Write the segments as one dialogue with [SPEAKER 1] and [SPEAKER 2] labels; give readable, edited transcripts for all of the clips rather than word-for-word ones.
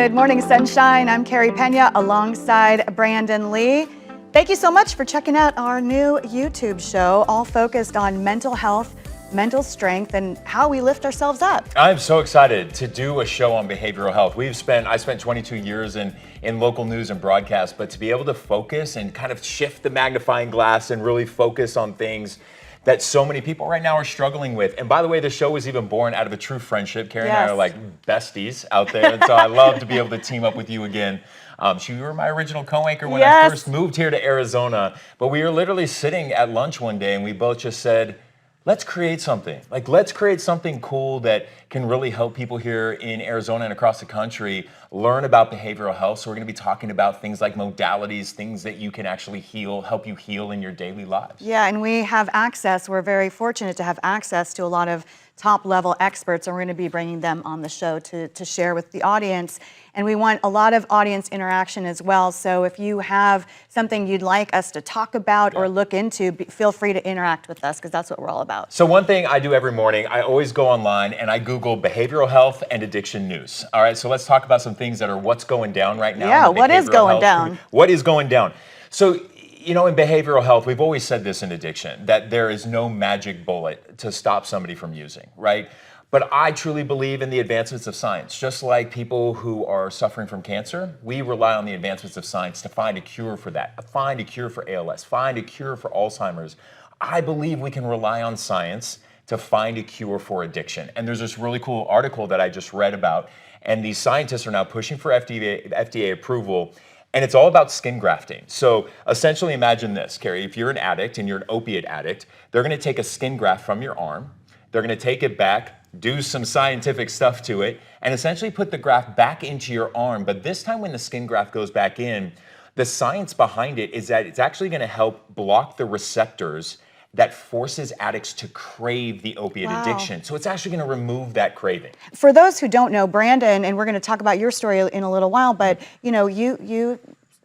[SPEAKER 1] Good morning, sunshine. I'm Carey Pena alongside Brandon Lee. Thank you so much for checking out our new YouTube show, all focused on mental health, mental strength, and how we lift ourselves up.
[SPEAKER 2] I'm so excited to do a show on behavioral health. I spent 22 years in local news and broadcast, but to be able to focus and kind of shift the magnifying glass and really focus on things that so many people right now are struggling with. And by the way, the show was even born out of a true friendship. Carey and I are like besties out there. And so I love to be able to team up with you again. You were my original co-anchor when I first moved here to Arizona. But we were literally sitting at lunch one day and we both just said, let's create something. Let's create something cool that can really help people here in Arizona and across the country learn about behavioral health. So we're gonna be talking about things like modalities, things that you can actually help you heal in your daily lives.
[SPEAKER 1] Yeah, and we have access, we're very fortunate to have access to a lot of top level experts, and we're gonna be bringing them on the show to share with the audience. And we want a lot of audience interaction as well. So if you have something you'd like us to talk about or look into, feel free to interact with us, because that's what we're all about.
[SPEAKER 2] So one thing I do every morning, I always go online and I Google behavioral health and addiction news. All right, so let's talk about some things that are what's going down right now.
[SPEAKER 1] Yeah, what is going down?
[SPEAKER 2] What is going down? So, you know, in behavioral health, we've always said this in addiction, that there is no magic bullet to stop somebody from using, right? But I truly believe in the advancements of science. Just like people who are suffering from cancer, we rely on the advancements of science to find a cure for that, find a cure for ALS, find a cure for Alzheimer's. I believe we can rely on science to find a cure for addiction. And there's this really cool article that I just read about, and these scientists are now pushing for FDA approval, and it's all about skin grafting. So essentially imagine this, Carey, if you're an addict and you're an opiate addict, they're gonna take a skin graft from your arm, they're gonna take it back, do some scientific stuff to it, and essentially put the graft back into your arm. But this time when the skin graft goes back in, the science behind it is that it's actually gonna help block the receptors that forces addicts to crave the opiate addiction. So it's actually gonna remove that craving.
[SPEAKER 1] For those who don't know, Brandon, and we're gonna talk about your story in a little while, but you know, you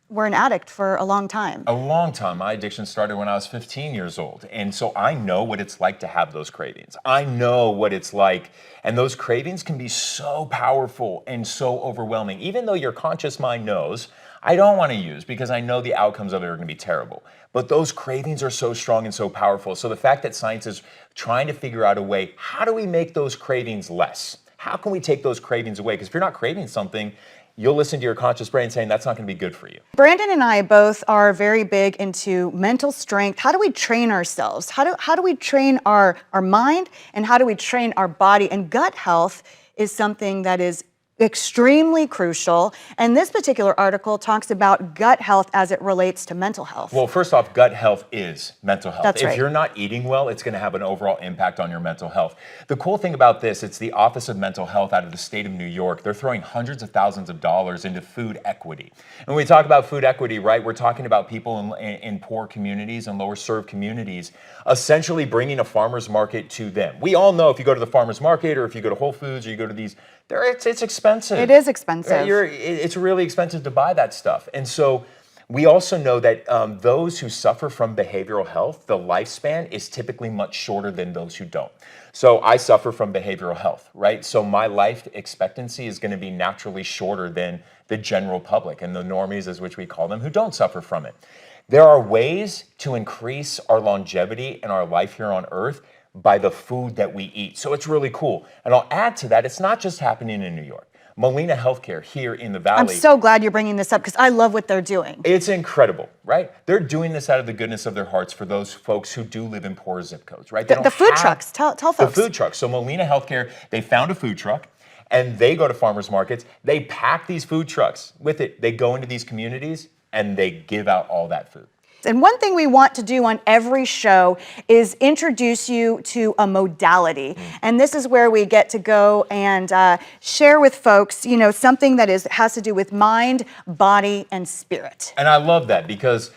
[SPEAKER 1] were an addict for a long time.
[SPEAKER 2] A long time. My addiction started when I was 15 years old. And so I know what it's like to have those cravings. I know what it's like. And those cravings can be so powerful and so overwhelming. Even though your conscious mind knows, I don't want to use because I know the outcomes of it are going to be terrible. But those cravings are so strong and so powerful. So the fact that science is trying to figure out a way, how do we make those cravings less? How can we take those cravings away? Because if you're not craving something, you'll listen to your conscious brain saying that's not going to be good for you.
[SPEAKER 1] Brandon and I both are very big into mental strength. How do we train ourselves? How do we train our mind, and how do we train our body? And gut health is something that is extremely crucial. And this particular article talks about gut health as it relates to mental health.
[SPEAKER 2] Well, first off, gut health is mental health.
[SPEAKER 1] That's right.
[SPEAKER 2] If you're not eating well, it's going to have an overall impact on your mental health. The cool thing about this, it's the Office of Mental Health out of the state of New York. They're throwing hundreds of thousands of dollars into food equity. And when we talk about food equity, right, we're talking about people in poor communities and lower served communities, essentially bringing a farmer's market to them. We all know if you go to the farmer's market or if you go to Whole Foods or you go to these, it's expensive.
[SPEAKER 1] It is expensive.
[SPEAKER 2] It's really expensive to buy that stuff. And so we also know that those who suffer from behavioral health, the lifespan is typically much shorter than those who don't. So I suffer from behavioral health, right? So my life expectancy is going to be naturally shorter than the general public and the normies, as which we call them, who don't suffer from it. There are ways to increase our longevity in our life here on Earth by the food that we eat. So it's really cool. And I'll add to that, it's not just happening in New York. Molina Healthcare here in the Valley.
[SPEAKER 1] I'm so glad you're bringing this up because I love what they're doing.
[SPEAKER 2] It's incredible, right? They're doing this out of the goodness of their hearts for those folks who do live in poor zip codes, right?
[SPEAKER 1] The food trucks, tell folks.
[SPEAKER 2] The food trucks. So Molina Healthcare, they found a food truck and they go to farmers markets. They pack these food trucks with it. They go into these communities and they give out all that food.
[SPEAKER 1] And one thing we want to do on every show is introduce you to a modality. And this is where we get to go and share with folks, you know, something that has to do with mind, body, and spirit.
[SPEAKER 2] And I love that because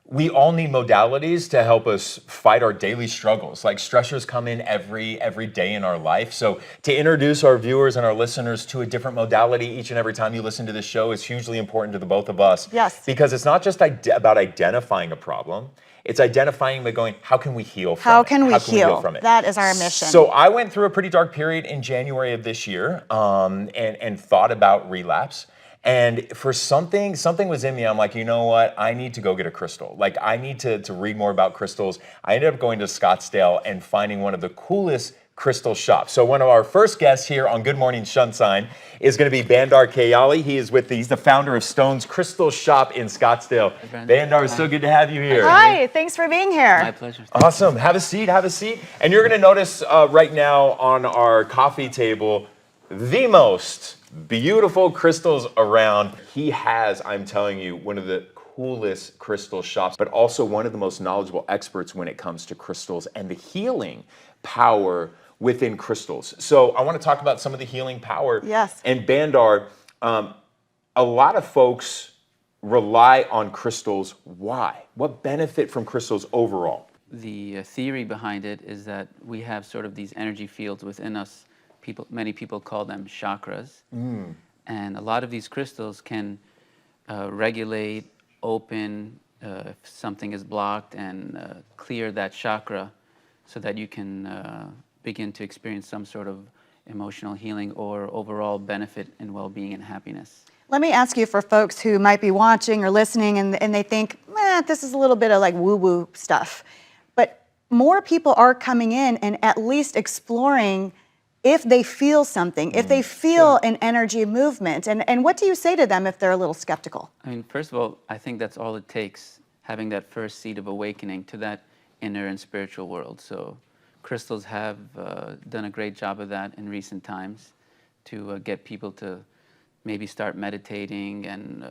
[SPEAKER 2] we all need modalities to help us fight our daily struggles. Like stressors come in every day in our life. So to introduce our viewers and our listeners to a different modality each and every time you listen to this show is hugely important to the both of us.
[SPEAKER 1] Yes.
[SPEAKER 2] Because it's not just about identifying a problem. It's identifying by going, how can we heal from it?
[SPEAKER 1] How can we heal from
[SPEAKER 2] it?
[SPEAKER 1] That is our mission.
[SPEAKER 2] So I went through a pretty dark period in January of this year and thought about relapse. And for something was in me. I'm like, you know what? I need to go get a crystal. Like, I need to read more about crystals. I ended up going to Scottsdale and finding one of the coolest crystal shops. So one of our first guests here on Good Morning Sunshine is going to be Bandar Kayali. He's the founder of Stone's Crystal Shop in Scottsdale. Bandar, it's so good to have you here.
[SPEAKER 1] Hi, thanks for being here.
[SPEAKER 3] My pleasure.
[SPEAKER 2] Awesome. Have a seat. Have a seat. And you're going to notice right now on our coffee table the most beautiful crystals around. He has, I'm telling you, one of the coolest crystal shops, but also one of the most knowledgeable experts when it comes to crystals and the healing power within crystals. So I want to talk about some of the healing power.
[SPEAKER 1] Yes.
[SPEAKER 2] And Bandar, a lot of folks rely on crystals. Why? What benefit from crystals overall?
[SPEAKER 3] The theory behind it is that we have sort of these energy fields within us. Many people call them chakras. And a lot of these crystals can regulate, open, if something is blocked, and clear that chakra so that you can begin to experience some sort of emotional healing or overall benefit in well-being and happiness.
[SPEAKER 1] Let me ask you, for folks who might be watching or listening and they think, this is a little bit of like woo-woo stuff, but more people are coming in and at least exploring if they feel something, if they feel an energy movement. And what do you say to them if they're a little skeptical?
[SPEAKER 3] I mean, first of all, I think that's all it takes, having that first seed of awakening to that inner and spiritual world. So crystals have done a great job of that in recent times to get people to maybe start meditating and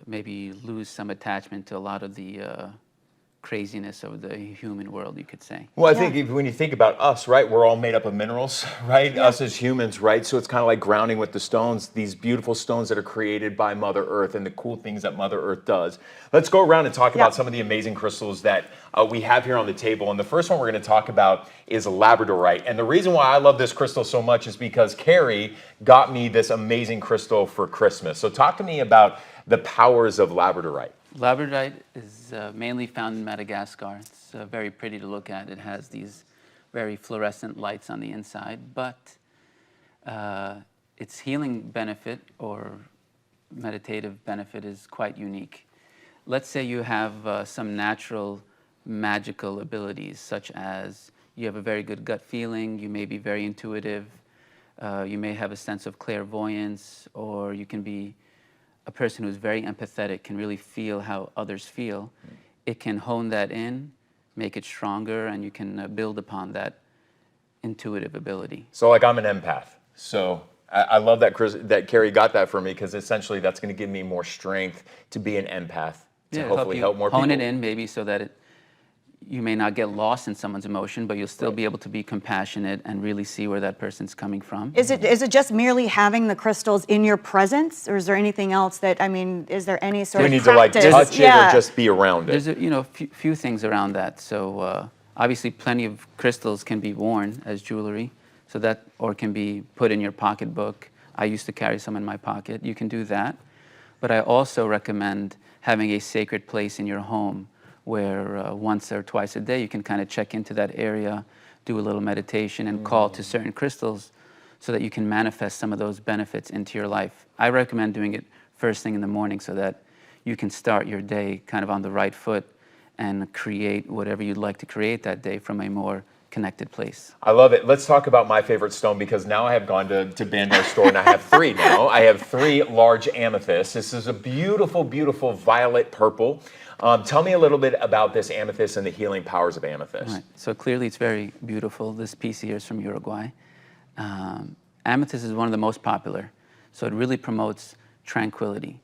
[SPEAKER 3] maybe lose some attachment to a lot of the craziness of the human world, you could say.
[SPEAKER 2] Well, I think when you think about us, right, we're all made up of minerals, right?
[SPEAKER 1] Yeah.
[SPEAKER 2] Us as humans, right? So it's kind of like grounding with the stones, these beautiful stones that are created by Mother Earth and the cool things that Mother Earth does. Let's go around and talk about some of the amazing crystals that we have here on the table. And the first one we're going to talk about is labradorite. And the reason why I love this crystal so much is because Carey got me this amazing crystal for Christmas. So talk to me about the powers of labradorite.
[SPEAKER 3] Labradorite is mainly found in Madagascar. It's very pretty to look at. It has these very fluorescent lights on the inside, but its healing benefit or meditative benefit is quite unique. Let's say you have some natural magical abilities, such as you have a very good gut feeling, you may be very intuitive, you may have a sense of clairvoyance, or you can be a person who's very empathetic, can really feel how others feel. It can hone that in, make it stronger, and you can build upon that intuitive ability.
[SPEAKER 2] So like I'm an empath. So I love that Carey got that for me, because essentially that's going to give me more strength to be an empath, to hopefully help more people.
[SPEAKER 3] Hone it in maybe so that you may not get lost in someone's emotion, but you'll still be able to be compassionate and really see where that person's coming from.
[SPEAKER 1] Is it just merely having the crystals in your presence, or is there anything else that, I mean, is there any sort of
[SPEAKER 2] need
[SPEAKER 1] practice?
[SPEAKER 2] to like touch it or just be around it?
[SPEAKER 3] There's a few things around that. So obviously plenty of crystals can be worn as jewelry, so that, or can be put in your pocketbook. I used to carry some in my pocket. You can do that. But I also recommend having a sacred place in your home where once or twice a day you can kind of check into that area, do a little meditation, and call to certain crystals so that you can manifest some of those benefits into your life. I recommend doing it first thing in the morning so that you can start your day kind of on the right foot and create whatever you'd like to create that day from a more connected place.
[SPEAKER 2] I love it. Let's talk about my favorite stone, because now I have gone to Bandar's store and I have three now. I have three large amethysts. This is a beautiful, beautiful violet purple. Tell me a little bit about this amethyst and the healing powers of amethyst.
[SPEAKER 3] Right. So clearly it's very beautiful. This piece here is from Uruguay. Amethyst is one of the most popular. So it really promotes tranquility.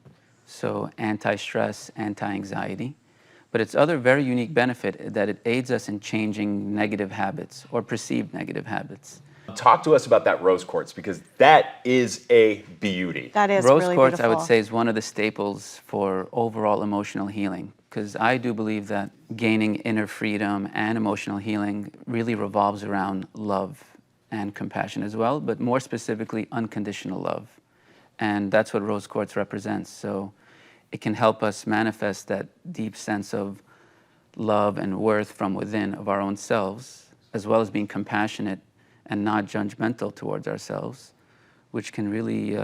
[SPEAKER 3] So anti-stress, anti-anxiety. But its other very unique benefit that it aids us in changing negative habits or perceived negative habits.
[SPEAKER 2] Talk to us about that rose quartz, because that is a beauty.
[SPEAKER 1] That is
[SPEAKER 3] Rose
[SPEAKER 1] really
[SPEAKER 3] quartz,
[SPEAKER 1] beautiful.
[SPEAKER 3] I would say, is one of the staples for overall emotional healing, because I do believe that gaining inner freedom and emotional healing really revolves around love and compassion as well, but more specifically, unconditional love. And that's what rose quartz represents. So it can help us manifest that deep sense of love and worth from within of our own selves, as well as being compassionate and not judgmental towards ourselves, which can really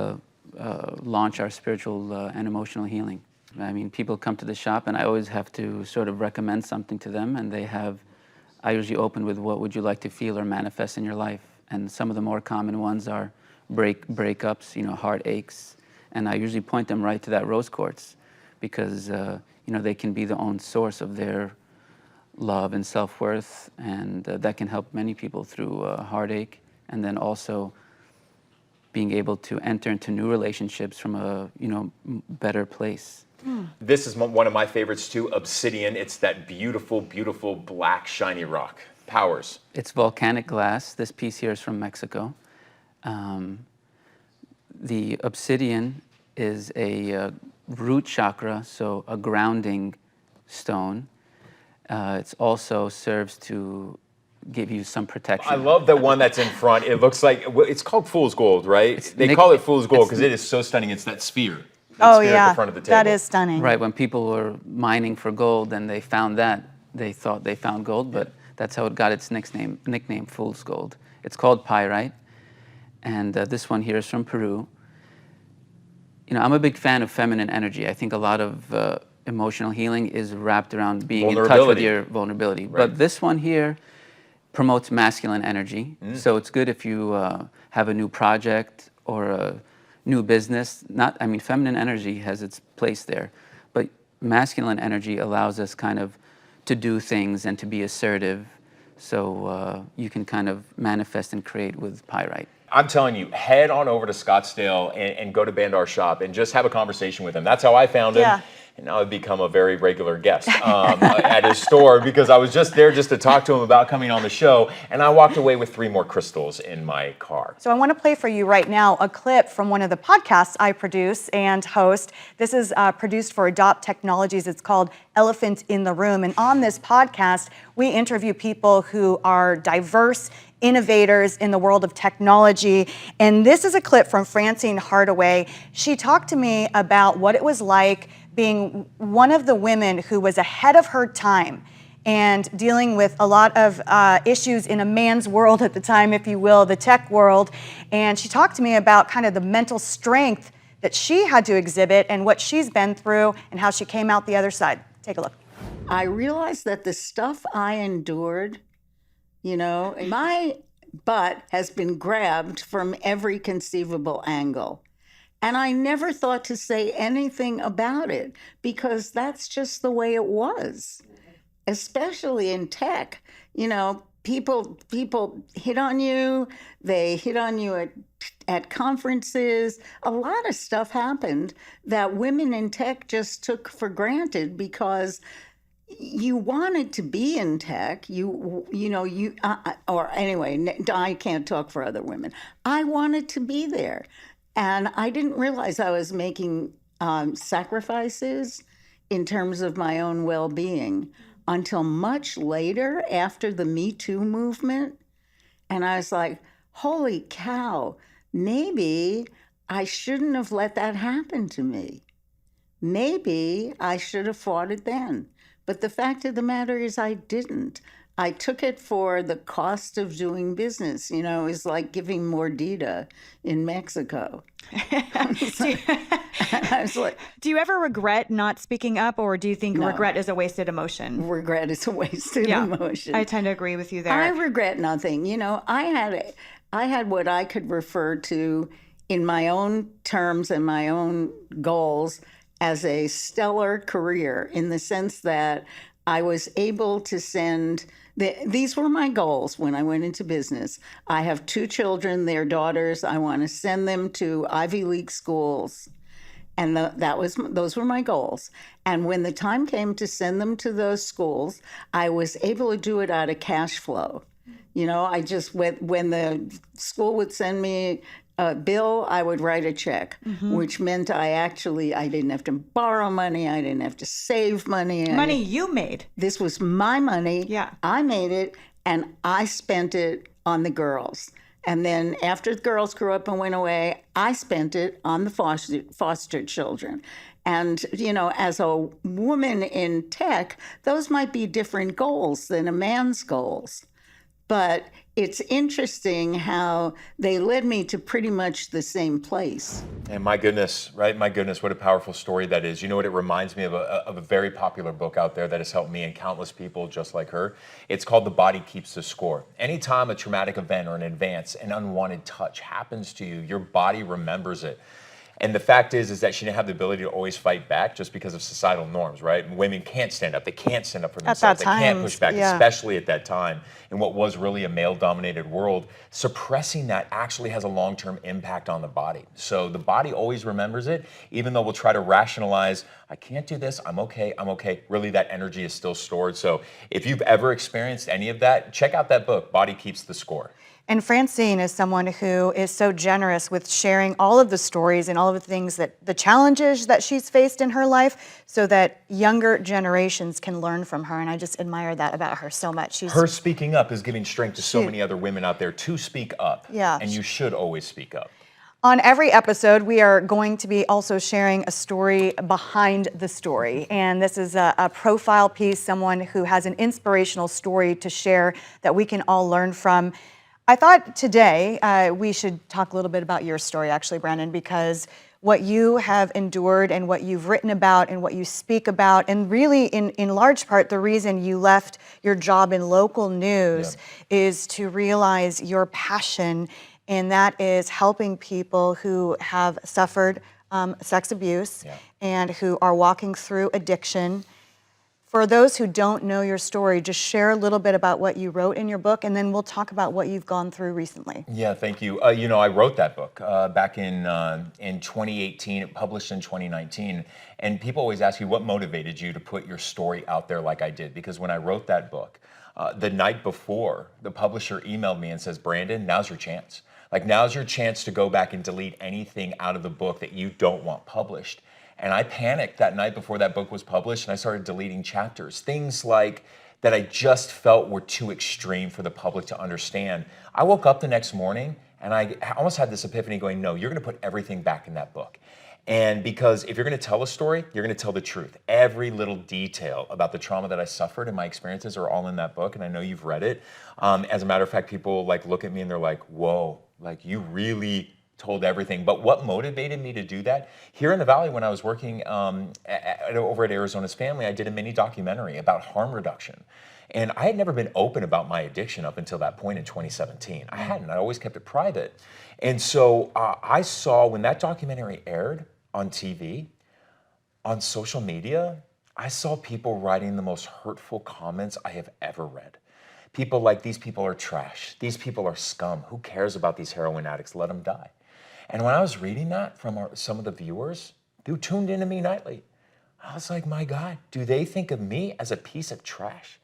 [SPEAKER 3] launch our spiritual and emotional healing. I mean, people come to the shop, and I always have to sort of recommend something to them, and I usually open with, what would you like to feel or manifest in your life? And some of the more common ones are breakups, heartaches, and I usually point them right to that rose quartz, because they can be the own source of their love and self-worth, and that can help many people through heartache, and then also being able to enter into new relationships from a better place.
[SPEAKER 2] This is one of my favorites too, obsidian. It's that beautiful, beautiful black shiny rock. Powers.
[SPEAKER 3] It's volcanic glass. This piece here is from Mexico. The obsidian is a root chakra, so a grounding stone. It also serves to give you some protection.
[SPEAKER 2] I love the one that's in front. It looks like, it's called fool's gold, right? They call it fool's gold because it is so stunning. It's that sphere.
[SPEAKER 1] Oh
[SPEAKER 2] sphere
[SPEAKER 1] yeah,
[SPEAKER 2] at the front of the table.
[SPEAKER 1] that is stunning.
[SPEAKER 3] Right, when people were mining for gold and they found that, they thought they found gold, but that's how it got its nickname fool's gold. It's called pyrite, and this one here is from Peru. I'm a big fan of feminine energy. I think a lot of emotional healing is wrapped around being in touch with your vulnerability.
[SPEAKER 2] Right.
[SPEAKER 3] But this one here promotes masculine energy. So it's good if you have a new project or a new business. Feminine energy has its place there, but masculine energy allows us kind of to do things and to be assertive. So you can kind of manifest and create with pyrite.
[SPEAKER 2] I'm telling you, head on over to Scottsdale and go to Bandar shop and just have a conversation with him. That's how I found him.
[SPEAKER 1] Yeah.
[SPEAKER 2] And now I've become a very regular guest at his store, because I was just there just to talk to him about coming on the show, and I walked away with 3 more crystals in my car.
[SPEAKER 1] So I want to play for you right now a clip from one of the podcasts I produce and host. This is produced for Adopt Technologies. It's called Elephant in the Room. And on this podcast, we interview people who are diverse innovators in the world of technology. And this is a clip from Francine Hardaway. She talked to me about what it was like being one of the women who was ahead of her time and dealing with a lot of issues in a man's world at the time, if you will, the tech world. And she talked to me about kind of the mental strength that she had to exhibit and what she's been through and how she came out the other side. Take a look.
[SPEAKER 4] I realized that the stuff I endured, my butt has been grabbed from every conceivable angle. And I never thought to say anything about it, because that's just the way it was, especially in tech. People hit on you. They hit on you at conferences. A lot of stuff happened that women in tech just took for granted, because you wanted to be in tech. Or anyway, I can't talk for other women. I wanted to be there. And I didn't realize I was making sacrifices in terms of my own well-being until much later, after the Me Too movement. And I was like, holy cow, maybe I shouldn't have let that happen to me. Maybe I should have fought it then. But the fact of the matter is I didn't. I took it for the cost of doing business. It's like giving mordida in Mexico. I was like,
[SPEAKER 1] Do you ever regret not speaking up, or do you think
[SPEAKER 4] No.
[SPEAKER 1] regret is a wasted emotion?
[SPEAKER 4] regret is a wasted emotion.
[SPEAKER 1] I tend to agree with you there.
[SPEAKER 4] I regret nothing. I had what I could refer to in my own terms and my own goals as a stellar career, in the sense that I was able to send, these were my goals when I went into business. I have 2 children, they're daughters. I want to send them to Ivy League schools. And those were my goals. And when the time came to send them to those schools, I was able to do it out of cash flow. I just, when the school would send me a bill, I would write a check, which meant I didn't have to borrow money. I didn't have to save money.
[SPEAKER 1] Money you made.
[SPEAKER 4] This was my money.
[SPEAKER 1] Yeah.
[SPEAKER 4] I made it, and I spent it on the girls. And then after the girls grew up and went away, I spent it on the foster children. And, as a woman in tech, those might be different goals than a man's goals. But it's interesting how they led me to pretty much the same place.
[SPEAKER 2] And my goodness, right? My goodness, what a powerful story that is. You know what? It reminds me of a very popular book out there that has helped me and countless people just like her. It's called The Body Keeps the Score. Anytime a traumatic event or an advance, an unwanted touch happens to you, your body remembers it. And the fact is that she didn't have the ability to always fight back just because of societal norms, right? Women can't stand up. They can't stand up for themselves. They can't push back, especially at that time in what was really a male-dominated world. Suppressing that actually has a long-term impact on the body. So the body always remembers it, even though we'll try to rationalize, I can't do this, I'm okay, I'm okay. Really, that energy is still stored. So if you've ever experienced any of that, check out that book, Body Keeps the Score.
[SPEAKER 1] And Francine is someone who is so generous with sharing all of the stories and all of the things that the challenges that she's faced in her life so that younger generations can learn from her. And I just admire that about her so much.
[SPEAKER 2] Her speaking up is giving strength to so many other women out there to speak up.
[SPEAKER 1] Yeah.
[SPEAKER 2] And you should always speak up.
[SPEAKER 1] On every episode, we are going to be also sharing a story behind the story. And this is a profile piece, someone who has an inspirational story to share that we can all learn from. I thought today we should talk a little bit about your story, actually, Brandon, because what you have endured and what you've written about and what you speak about, and really in large part the reason you left your job in local news is to realize your passion, and that is helping people who have suffered sex abuse and who are walking through addiction. For those who don't know your story, just share a little bit about what you wrote in your book, and then we'll talk about what you've gone through recently.
[SPEAKER 2] Yeah, thank you. You know, I wrote that book back in 2018. It published in 2019. And people always ask you, what motivated you to put your story out there like I did? Because when I wrote that book, the night before, the publisher emailed me and says, Brandon, now's your chance. Like, now's your chance to go back and delete anything out of the book that you don't want published. And I panicked that night before that book was published, and I started deleting chapters. Things like that I just felt were too extreme for the public to understand. I woke up the next morning, and I almost had this epiphany going, no, you're gonna put everything back in that book. And because if you're gonna tell a story, you're gonna tell the truth. Every little detail about the trauma that I suffered and my experiences are all in that book, and I know you've read it. As a matter of fact, people like look at me and they're like, whoa, like you really told everything. But what motivated me to do that? Here in the Valley, when I was working over at Arizona's Family, I did a mini documentary about harm reduction. And I had never been open about my addiction up until that point in 2017. I hadn't. I always kept it private. And so I saw when that documentary aired on TV, on social media, I saw people writing the most hurtful comments I have ever read. People like, these people are trash. These people are scum. Who cares about these heroin addicts? Let them die. And when I was reading that from some of the viewers who tuned into me nightly, I was like, my God, do they think of me as a piece of trash?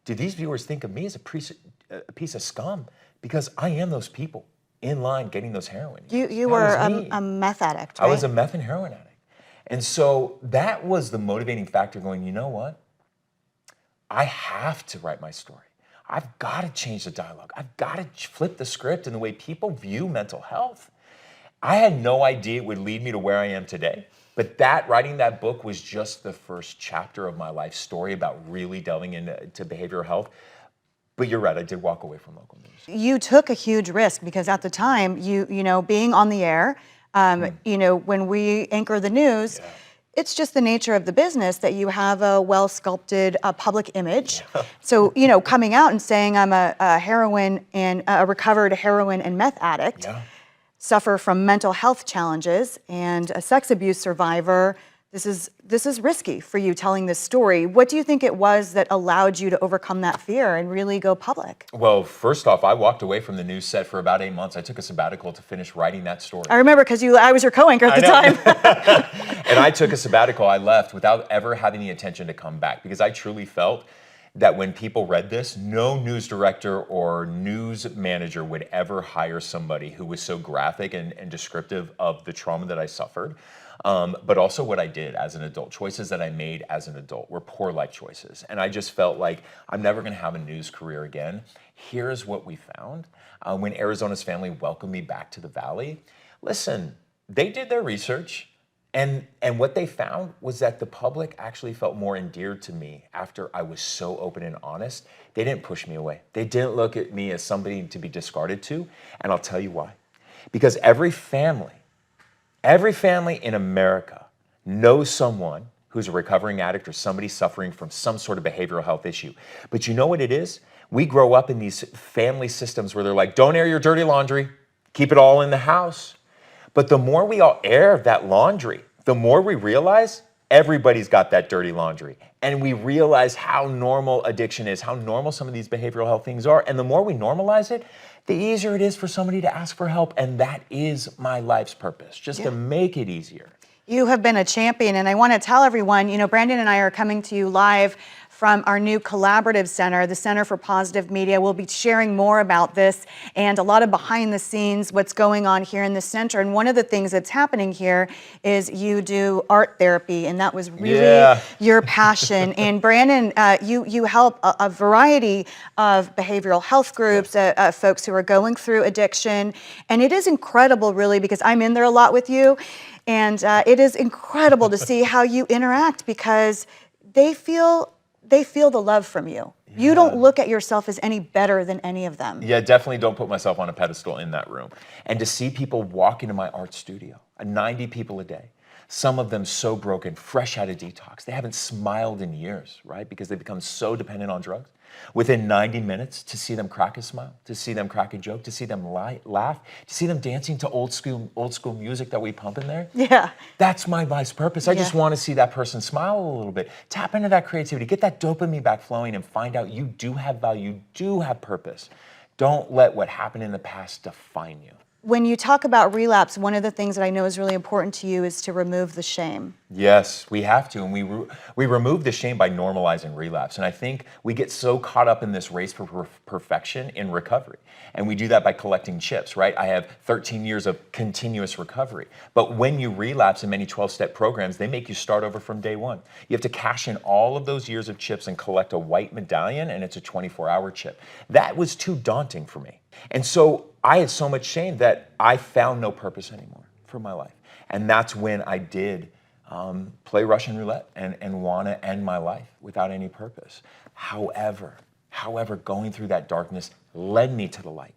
[SPEAKER 2] Do these viewers think of me as a piece of scum? Because I am those people in line getting those heroin.
[SPEAKER 1] You were a meth addict, right?
[SPEAKER 2] I was a meth and heroin addict. And so that was the motivating factor going, you know what? I have to write my story. I've got to change the dialogue. I've got to flip the script in the way people view mental health. I had no idea it would lead me to where I am today, but writing that book was just the first chapter of my life story about really delving into behavioral health. But you're right, I did walk away from local news.
[SPEAKER 1] You took a huge risk because at the time, you know, being on the air, you know, when we anchor the news, it's just the nature of the business that you have a well-sculpted public image. So, you know, coming out and saying I'm a heroin and a recovered heroin and meth addict, suffer from mental health challenges, and a sex abuse survivor, this is risky for you telling this story. What do you think it was that allowed you to overcome that fear and really go public?
[SPEAKER 2] Well, first off, I walked away from the news set for about 8 months. I took a sabbatical to finish writing that story.
[SPEAKER 1] I remember because I was your co-anchor at the time.
[SPEAKER 2] And I took a sabbatical. I left without ever having the intention to come back because I truly felt that when people read this, no news director or news manager would ever hire somebody who was so graphic and descriptive of the trauma that I suffered. But also what I did as an adult. Choices that I made as an adult were poor life choices. And I just felt like I'm never going to have a news career again. Here's what we found. When Arizona's Family welcomed me back to the Valley, listen, they did their research. And what they found was that the public actually felt more endeared to me after I was so open and honest. They didn't push me away. They didn't look at me as somebody to be discarded to. And I'll tell you why. Because every family in America knows someone who's a recovering addict or somebody suffering from some sort of behavioral health issue. But you know what it is? We grow up in these family systems where they're like, don't air your dirty laundry, keep it all in the house. But the more we all air that laundry, the more we realize everybody's got that dirty laundry. And we realize how normal addiction is, how normal some of these behavioral health things are. And the more we normalize it, the easier it is for somebody to ask for help. And that is my life's purpose, just to make it easier.
[SPEAKER 1] You have been a champion, and I want to tell everyone, Brandon and I are coming to you live from our new collaborative center, the Center for Positive Media. We'll be sharing more about this and a lot of behind the scenes, what's going on here in the center. And one of the things that's happening here is you do art therapy, and that was really your passion. And Brandon, you help a variety of behavioral health groups, folks who are going through addiction. And it is incredible, really, because I'm in there a lot with you. And it is incredible to see how you interact, because they feel the love from you. Yeah. You don't look at yourself as any better than any of them.
[SPEAKER 2] Yeah, definitely don't put myself on a pedestal in that room. And to see people walk into my art studio, 90 people a day, some of them so broken, fresh out of detox. They haven't smiled in years, right? Because they become so dependent on drugs. Within 90 minutes, to see them crack a smile, to see them crack a joke, to see them laugh, to see them dancing to old school music that we pump in there.
[SPEAKER 1] Yeah.
[SPEAKER 2] That's my life's purpose. I just want to see that person smile a little bit, tap into that creativity, get that dopamine back flowing, and find out you do have value, you do have purpose. Don't let what happened in the past define you.
[SPEAKER 1] When you talk about relapse, one of the things that I know is really important to you is to remove the shame.
[SPEAKER 2] Yes, we have to, and we remove the shame by normalizing relapse. And I think we get so caught up in this race for perfection in recovery. And we do that by collecting chips, right? I have 13 years of continuous recovery. But when you relapse in many 12-step programs, they make you start over from day one. You have to cash in all of those years of chips and collect a white medallion, and it's a 24-hour chip. That was too daunting for me. And so I had so much shame that I found no purpose anymore for my life. And that's when I did play Russian roulette and want to end my life without any purpose. However, going through that darkness led me to the light.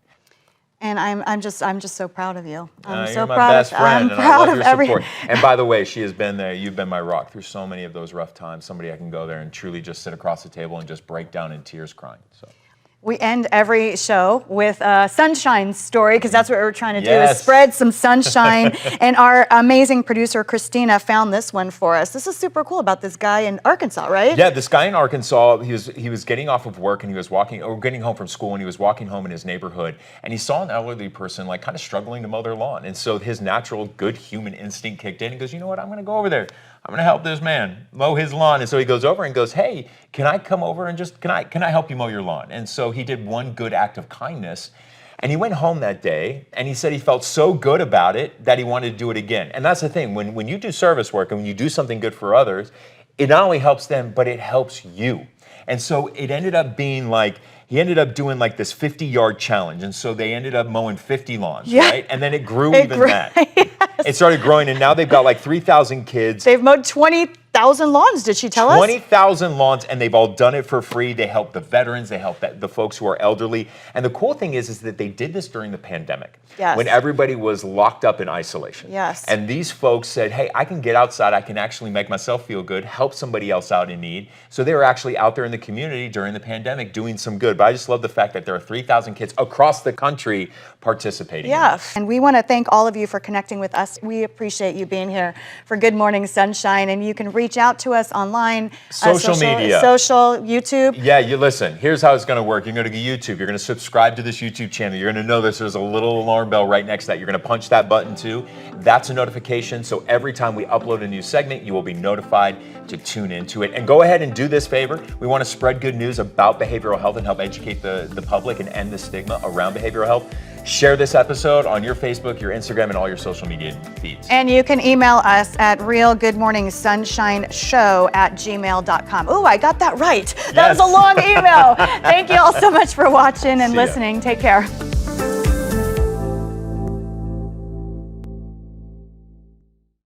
[SPEAKER 1] And I'm just so proud of you. I'm so
[SPEAKER 2] you're my
[SPEAKER 1] proud
[SPEAKER 2] best friend,
[SPEAKER 1] I'm
[SPEAKER 2] and
[SPEAKER 1] proud
[SPEAKER 2] I love
[SPEAKER 1] of
[SPEAKER 2] your support. And by the way, she has been there. You've been my rock through so many of those rough times. Somebody I can go there and truly just sit across the table and just break down in tears crying. So.
[SPEAKER 1] We end every show with a sunshine story, because that's what we're trying to do,
[SPEAKER 2] Yes.
[SPEAKER 1] is spread some sunshine. And our amazing producer, Christina, found this one for us. This is super cool about this guy in Arkansas, right?
[SPEAKER 2] Yeah, this guy in Arkansas, he was getting off of work and he was getting home from school, and he was walking home in his neighborhood, and he saw an elderly person like kind of struggling to mow their lawn. And so his natural good human instinct kicked in. He goes, you know what, I'm gonna go over there. I'm gonna help this man mow his lawn. And so he goes over and goes, hey, can I come over and can I help you mow your lawn? And so he did one good act of kindness. And he went home that day, and he said he felt so good about it that he wanted to do it again. And that's the thing, when you do service work and when you do something good for others, it not only helps them, but it helps you. And so it ended up being like, he ended up doing like this 50-yard challenge. And so they ended up mowing 50 lawns, right? And then it grew that. Yes. It started growing, and now they've got like 3,000 kids.
[SPEAKER 1] They've mowed 20,000 lawns, did she tell us?
[SPEAKER 2] 20,000 lawns, and they've all done it for free. They help the veterans, they help the folks who are elderly. And the cool thing is that they did this during the pandemic, when everybody was locked up in isolation.
[SPEAKER 1] Yes.
[SPEAKER 2] And these folks said, hey, I can get outside, I can actually make myself feel good, help somebody else out in need. So they were actually out there in the community during the pandemic doing some good. But I just love the fact that there are 3,000 kids across the country participating.
[SPEAKER 1] Yeah, and we want to thank all of you for connecting with us. We appreciate you being here for Good Morning Sunshine, and you can reach out to us online.
[SPEAKER 2] Social media.
[SPEAKER 1] Social, YouTube.
[SPEAKER 2] Yeah, you listen, here's how it's going to work. You're going to go to YouTube. You're going to subscribe to this YouTube channel. You're going to know there's a little alarm bell right next to that. You're going to punch that button too. That's a notification. So every time we upload a new segment, you will be notified to tune into it. And go ahead and do this favor. We want to spread good news about behavioral health and help educate the public and end the stigma around behavioral health. Share this episode on your Facebook, your Instagram, and all your social media feeds.
[SPEAKER 1] And you can email us at realgoodmorningsunshineshow@gmail.com. Ooh, I got that right. That was a long email. Thank you all so much for watching and listening. Take care.